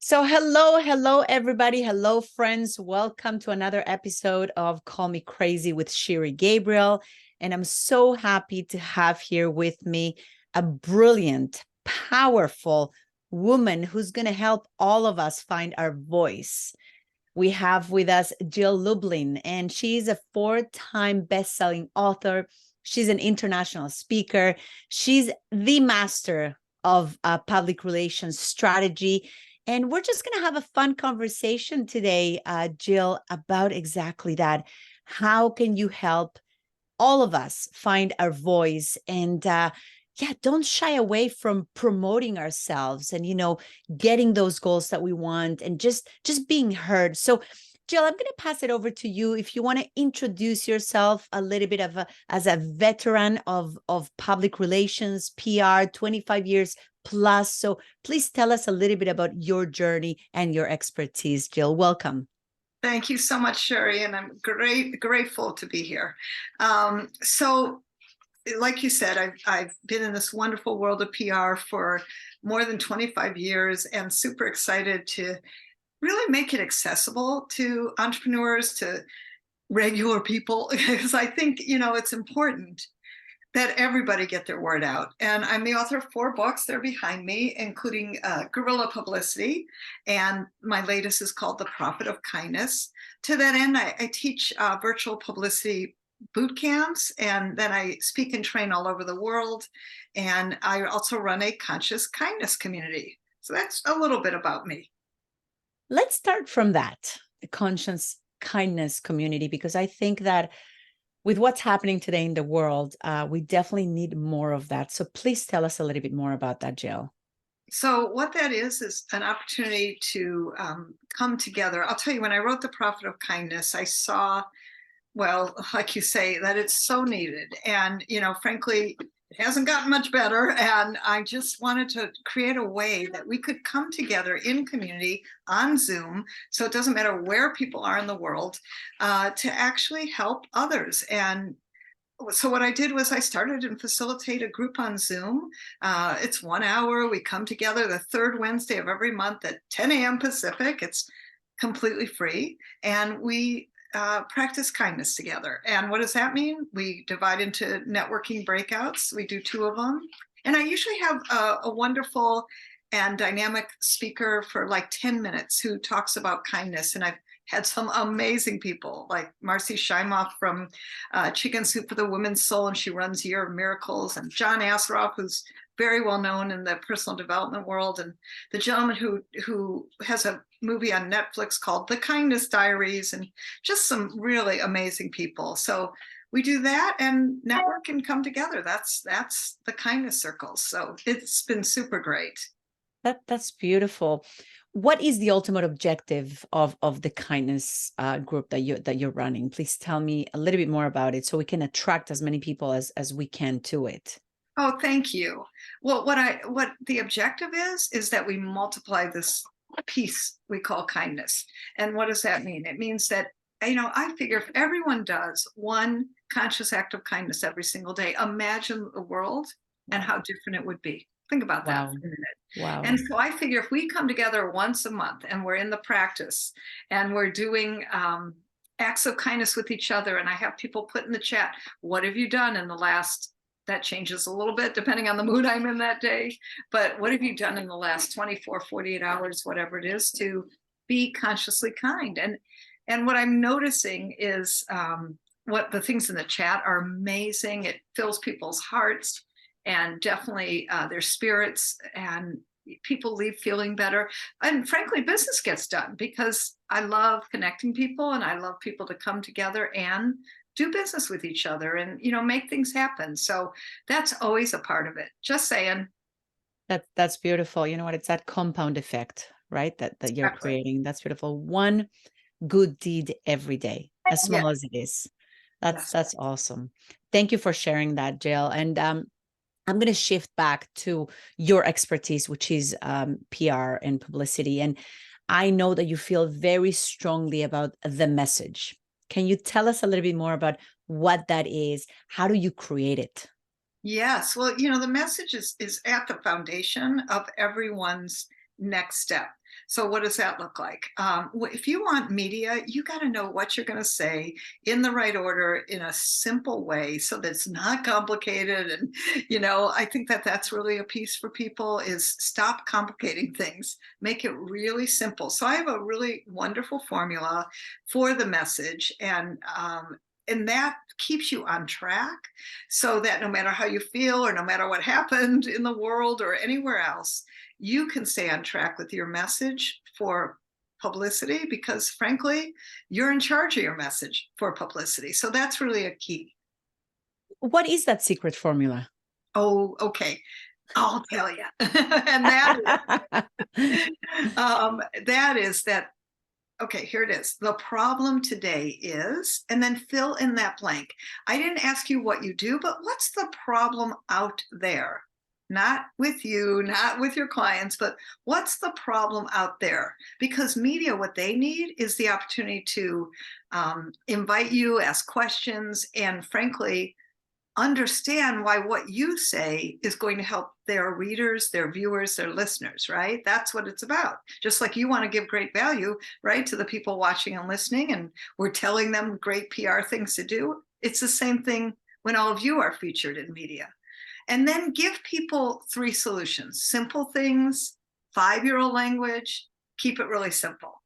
So hello, everybody. Hello, friends. Welcome to another episode of Call Me Crazy with Shiri Gabriel. And I'm so happy to have here with me a brilliant, powerful woman who's going to help all of us find our voice. We have with us Jill Lublin, and she's a 4-time best-selling author. She's an international speaker. She's the master of public relations strategy. And we're just going to have a fun conversation today, Jill, about exactly that. How can you help all of us find our voice? And don't shy away from promoting ourselves and, getting those goals that we want and just being heard. So, Jill, I'm going to pass it over to you if you want to introduce yourself a little bit as a veteran of public relations, PR, 25 years plus. So please tell us a little bit about your journey and your expertise, Jill. Welcome. Thank you so much, Shiri, and I'm grateful to be here. So, like you said, I've been in this wonderful world of PR for more than 25 years and super excited to really make it accessible to entrepreneurs, to regular people, because I think, it's important that everybody get their word out. And I'm the author of 4 books. They're behind me, including Guerrilla Publicity. And my latest is called The Profit of Kindness. To that end, I teach virtual publicity boot camps, and then I speak and train all over the world. And I also run a conscious kindness community. So that's a little bit about me. Let's start from that, the conscious kindness community, because I think that with what's happening today in the world, we definitely need more of that. So please tell us a little bit more about that, Jill. So what that is an opportunity to come together. I'll tell you, when I wrote The Profit of Kindness, I saw, well, like you say, that it's so needed. And, frankly, it hasn't gotten much better. And I just wanted to create a way that we could come together in community on Zoom. So it doesn't matter where people are in the world, to actually help others. And so what I did was I started and facilitate a group on Zoom. It's 1 hour. We come together the third Wednesday of every month at 10 a.m. Pacific. It's completely free. And we practice kindness together. And what does that mean? We divide into networking breakouts. We do 2 of them. And I usually have a wonderful and dynamic speaker for like 10 minutes who talks about kindness. And I've had some amazing people like Marcy Shimoff from Chicken Soup for the Women's Soul, and she runs Year of Miracles, and John Asroff, who's very well known in the personal development world, and the gentleman who has a movie on Netflix called The Kindness Diaries, and just some really amazing people. So we do that and network and come together. That's the kindness circles. So it's been super great. That's beautiful. What is the ultimate objective of the kindness group that you're running? Please tell me a little bit more about it so we can attract as many people as we can to it. Oh, thank you. Well, what the objective is that we multiply this piece we call kindness. And what does that mean? It means that, I figure if everyone does one conscious act of kindness every single day, imagine the world and how different it would be. Think about that for a minute. Wow. And so I figure if we come together once a month and we're in the practice and we're doing acts of kindness with each other, and I have people put in the chat, what have you done in the last, that changes a little bit depending on the mood I'm in that day, but what have you done in the last 24, 48 hours, whatever it is, to be consciously kind? And what I'm noticing is what the things in the chat are amazing. It fills people's hearts and definitely their spirits, and people leave feeling better. And frankly, business gets done because I love connecting people, and I love people to come together and do business with each other and, make things happen. So that's always a part of it. Just saying. That's beautiful. You know what? It's that compound effect, right? That you're creating. That's beautiful. One good deed every day, as small as it is. That's awesome. Thank you for sharing that, Jill. And I'm going to shift back to your expertise, which is PR and publicity. And I know that you feel very strongly about the message. Can you tell us a little bit more about what that is? How do you create it? Yes. Well, the message is at the foundation of everyone's next step. So what does that look like? If you want media, you got to know what you're going to say in the right order in a simple way so that it's not complicated. And, I think that that's really a piece for people is stop complicating things, make it really simple. So I have a really wonderful formula for the message, and that keeps you on track so that no matter how you feel or no matter what happened in the world or anywhere else, you can stay on track with your message for publicity because, frankly, you're in charge of your message for publicity. So that's really a key. What is that secret formula? Oh, okay. I'll tell you. And that is that. Okay, here it is. The problem today is, and then fill in that blank. I didn't ask you what you do, but what's the problem out there? Not with you, not with your clients, but what's the problem out there? Because media, what they need is the opportunity to invite you, ask questions, and frankly, understand why what you say is going to help their readers, their viewers, their listeners, right? That's what it's about. Just like you want to give great value, right, to the people watching and listening, and we're telling them great PR things to do. It's the same thing when all of you are featured in media. And then give people 3 solutions, simple things, 5-year-old language, keep it really simple.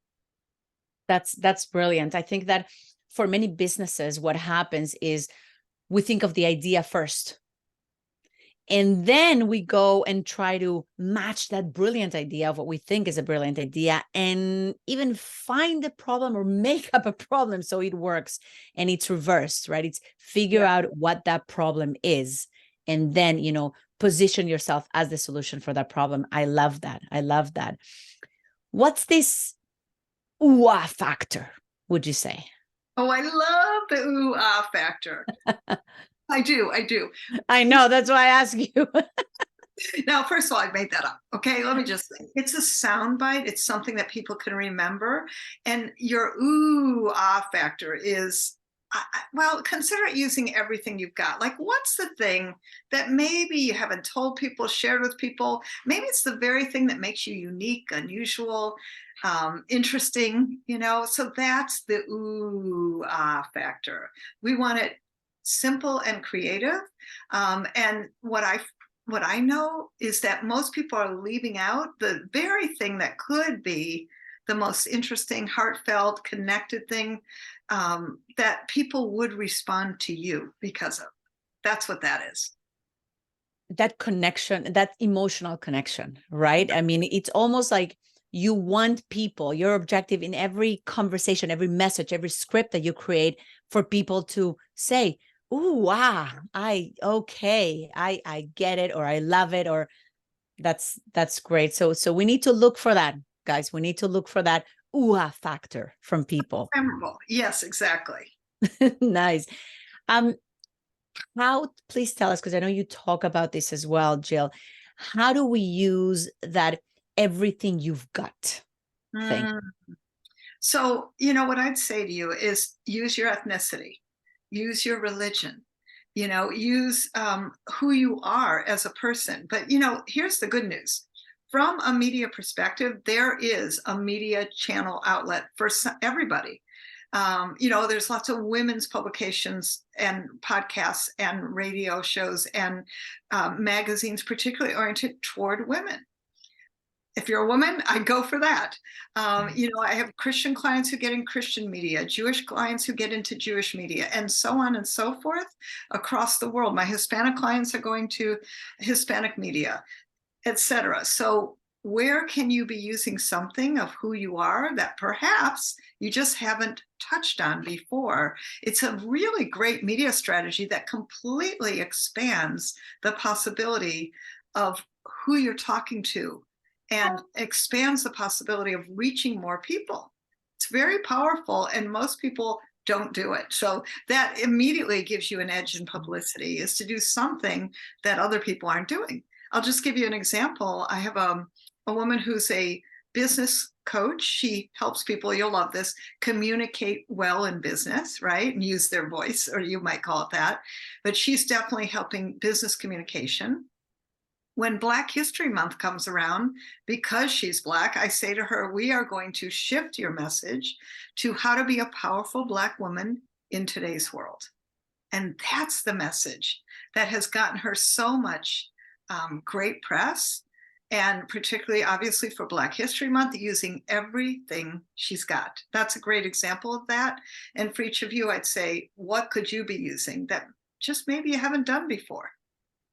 That's brilliant. I think that for many businesses, what happens is we think of the idea first. And then we go and try to match that brilliant idea of what we think is a brilliant idea and even find the problem or make up a problem so it works. And it's reversed, right? It's figure out what that problem is and then, position yourself as the solution for that problem. I love that. I love that. What's this ooh-ah factor, would you say? Oh, I love the ooh-ah factor. I do. I know. That's why I ask you. Now, first of all, I made that up. Okay, let me just say. It's a soundbite. It's something that people can remember. And your ooh-ah factor is, well, consider it using everything you've got. Like, what's the thing that maybe you haven't told people, shared with people? Maybe it's the very thing that makes you unique, unusual, interesting, So that's the ooh-ah factor. We want it simple and creative. And what I know is that most people are leaving out the very thing that could be the most interesting, heartfelt, connected thing that people would respond to you because of. That's what that is. That connection, that emotional connection, right? I mean, it's almost like you want people, your objective in every conversation, every message, every script that you create for people to say, ooh, wow, I get it, or I love it, or that's great. So we need to look for that, guys. We need to look for that ooh-ah factor from people. Memorable. Yes, exactly. Nice. Please tell us, because I know you talk about this as well, Jill. How do we use that everything you've got thing? So, what I'd say to you is use your ethnicity, use your religion, use who you are as a person. But, here's the good news. From a media perspective, there is a media channel outlet for everybody. There's lots of women's publications and podcasts and radio shows and magazines, particularly oriented toward women. If you're a woman, I'd go for that. I have Christian clients who get in Christian media, Jewish clients who get into Jewish media, and so on and so forth across the world. My Hispanic clients are going to Hispanic media, etc. So where can you be using something of who you are that perhaps you just haven't touched on before? It's a really great media strategy that completely expands the possibility of who you're talking to and expands the possibility of reaching more people. It's very powerful, and most people don't do it. So that immediately gives you an edge in publicity, is to do something that other people aren't doing. I'll just give you an example. I have a woman who's a business coach. She helps people, you'll love this, communicate well in business, right? And use their voice, or you might call it that. But she's definitely helping business communication. when Black History Month comes around, because she's Black, I say to her, we are going to shift your message to how to be a powerful Black woman in today's world. And that's the message that has gotten her so much great press, and particularly, obviously, for Black History Month, using everything she's got. That's a great example of that. And for each of you, I'd say, what could you be using that just maybe you haven't done before?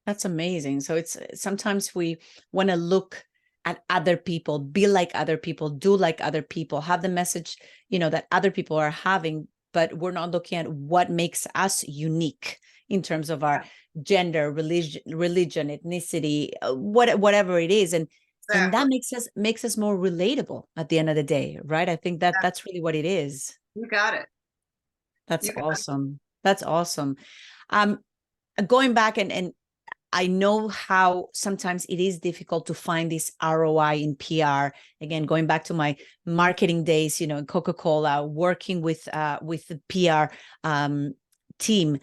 That's amazing. So it's sometimes we want to look at other people, be like other people, do like other people, have the message, that other people are having, but we're not looking at what makes us unique in terms of our gender, religion, ethnicity, whatever it is. And that makes us more relatable at the end of the day, right? I think that's really what it is. You got it. That's awesome. That's awesome. Going back and I know how sometimes it is difficult to find this ROI in PR. Again, going back to my marketing days, in Coca-Cola, working with the PR team.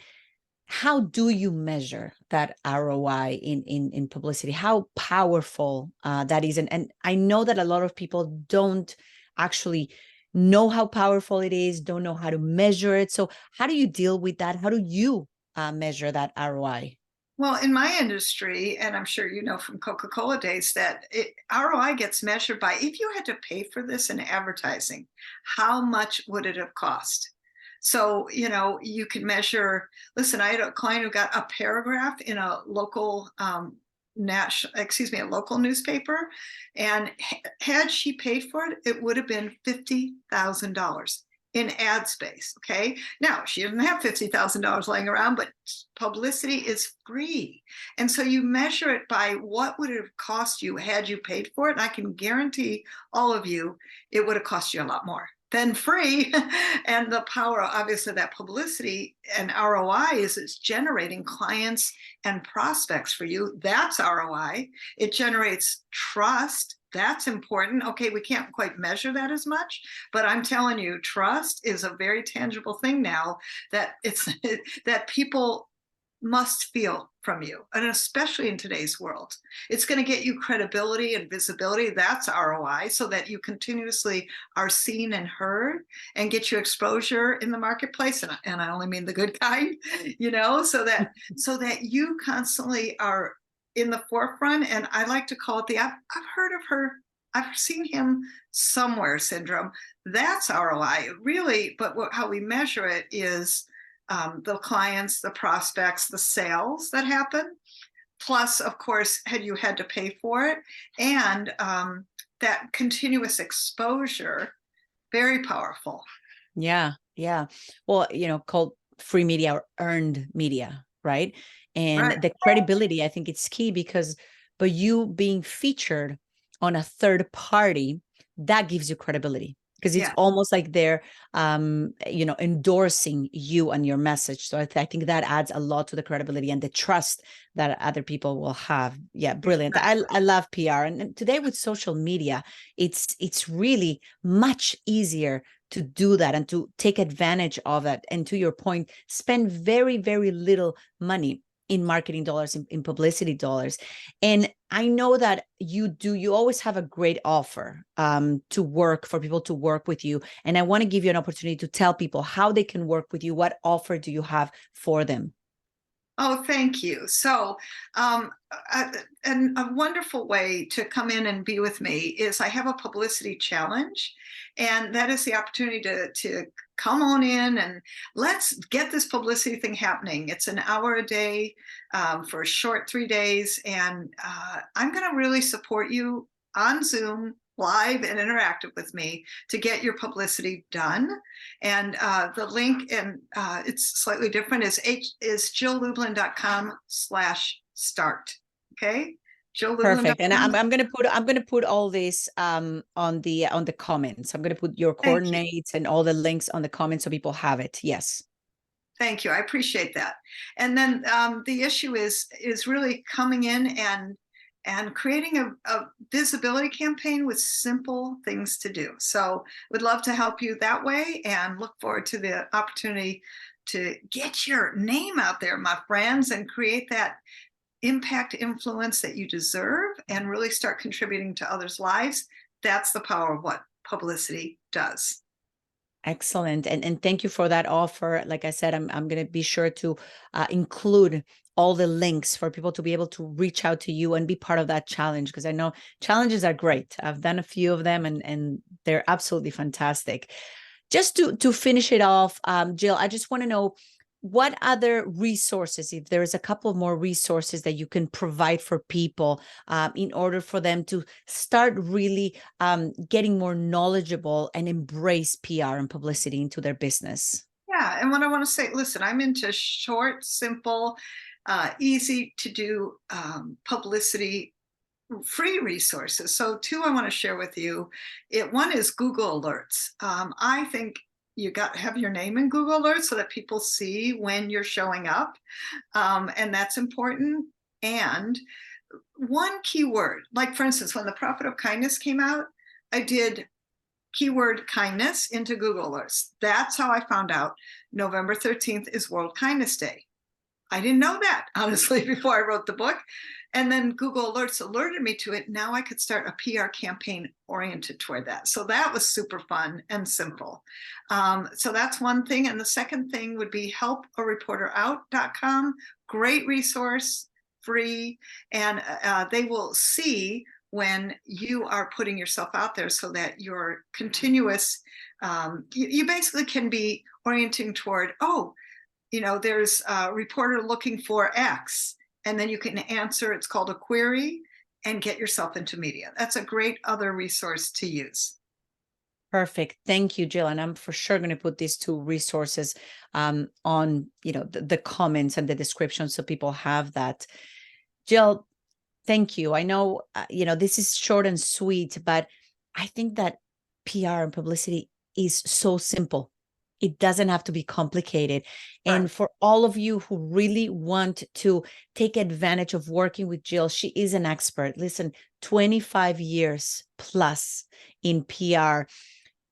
How do you measure that ROI in publicity? How powerful that is? And I know that a lot of people don't actually know how powerful it is, don't know how to measure it. So how do you deal with that? How do you measure that ROI? Well, in my industry, and I'm sure you know from Coca-Cola days, that ROI gets measured by, if you had to pay for this in advertising, how much would it have cost? So, you can measure, listen, I had a client who got a paragraph in a local a local newspaper, and had she paid for it, it would have been $50,000 in ad space. Okay. Now, she didn't have $50,000 laying around, but publicity is free. And so you measure it by what would it have cost you had you paid for it. And I can guarantee all of you, it would have cost you a lot more than free. And the power, obviously, of that publicity and ROI is it's generating clients and prospects for you. That's ROI. It generates trust. That's important. Okay, we can't quite measure that as much, but I'm telling you, trust is a very tangible thing now that that people must feel from you, and especially in today's world. It's going to get you credibility and visibility. That's ROI, so that you continuously are seen and heard and get you exposure in the marketplace. And I only mean the good kind, so that you constantly are in the forefront. And I like to call it I've heard of her, I've seen him somewhere syndrome. That's ROI, really. But how we measure it is the clients, the prospects, the sales that happen. Plus, of course, had you had to pay for it, and that continuous exposure, very powerful. Yeah. Well, called free media or earned media, right? And the credibility, I think it's key, because by you being featured on a third party, that gives you credibility, because it's almost like they're, endorsing you and your message. So I think that adds a lot to the credibility and the trust that other people will have. Yeah, brilliant. I love PR. And today with social media, it's really much easier to do that and to take advantage of it. And to your point, spend very, very little money in marketing dollars, in publicity dollars. And I know that you always have a great offer for people to work with you. And I want to give you an opportunity to tell people how they can work with you. What offer do you have for them? Oh, thank you. So, and a wonderful way to come in and be with me is I have a publicity challenge, and that is the opportunity to come on in and let's get this publicity thing happening. It's an hour a day for a short 3 days, and I'm going to really support you on Zoom, live and interactive with me, to get your publicity done. And the link, and it's slightly different, is jilllublin.com/start. Okay. Jill Lublin. Perfect. And I'm gonna put all this on the comments. I'm gonna put your coordinates and all the links on the comments so people have it. Yes. Thank you. I appreciate that. And then the issue is really coming in and creating a visibility campaign with simple things to do. So would love to help you that way, and look forward to the opportunity to get your name out there, my friends, and create that impact, influence that you deserve and really start contributing to others' lives. That's the power of what publicity does. Excellent. And thank you for that offer. Like I said, I'm going to be sure to include all the links for people to be able to reach out to you and be part of that challenge, because I know challenges are great. I've done a few of them and they're absolutely fantastic. Just to finish it off, Jill, I just want to know what other resources, if there's a couple of more resources that you can provide for people in order for them to start really getting more knowledgeable and embrace PR and publicity into their business. Yeah. And what I want to say, listen, I'm into short, simple, easy to do publicity free resources. So two I want to share with you. One is Google Alerts. I think you got to have your name in Google Alerts so that people see when you're showing up. And that's important. And one keyword, like for instance, when the Profit of Kindness came out, I did keyword kindness into Google Alerts. That's how I found out November 13th is World Kindness Day. I didn't know that, honestly, before I wrote the book. And then Google Alerts alerted me to it. Now I could start a PR campaign oriented toward that. So that was super fun and simple. So that's one thing. And the second thing would be helpareporterout.com. Great resource, free. And they will see when you are putting yourself out there so that your continuous, you basically can be orienting toward, there's a reporter looking for X, and then you can answer, it's called a query, and get yourself into media. That's a great other resource to use. Perfect. Thank you, Jill. And I'm for sure going to put these two resources on, the comments and the description so people have that. Jill, thank you. I know, this is short and sweet, but I think that PR and publicity is so simple. It doesn't have to be complicated. Right. And for all of you who really want to take advantage of working with Jill, she is an expert. Listen, 25 years plus in PR.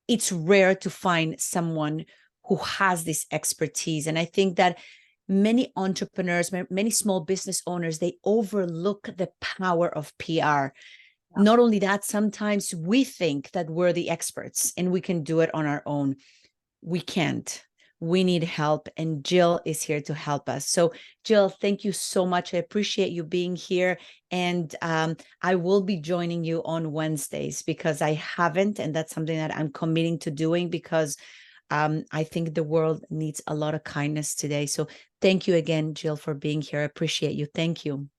It's rare to find someone who has this expertise. And I think that many entrepreneurs, many small business owners, they overlook the power of PR. Yeah. Not only that, sometimes we think that we're the experts and we can do it on our own. We can't. We need help, and Jill is here to help us. So Jill, thank you so much. I appreciate you being here. And I will be joining you on Wednesdays because I haven't, and that's something that I'm committing to doing because I think the world needs a lot of kindness today. So thank you again, Jill, for being here. I appreciate you. Thank you.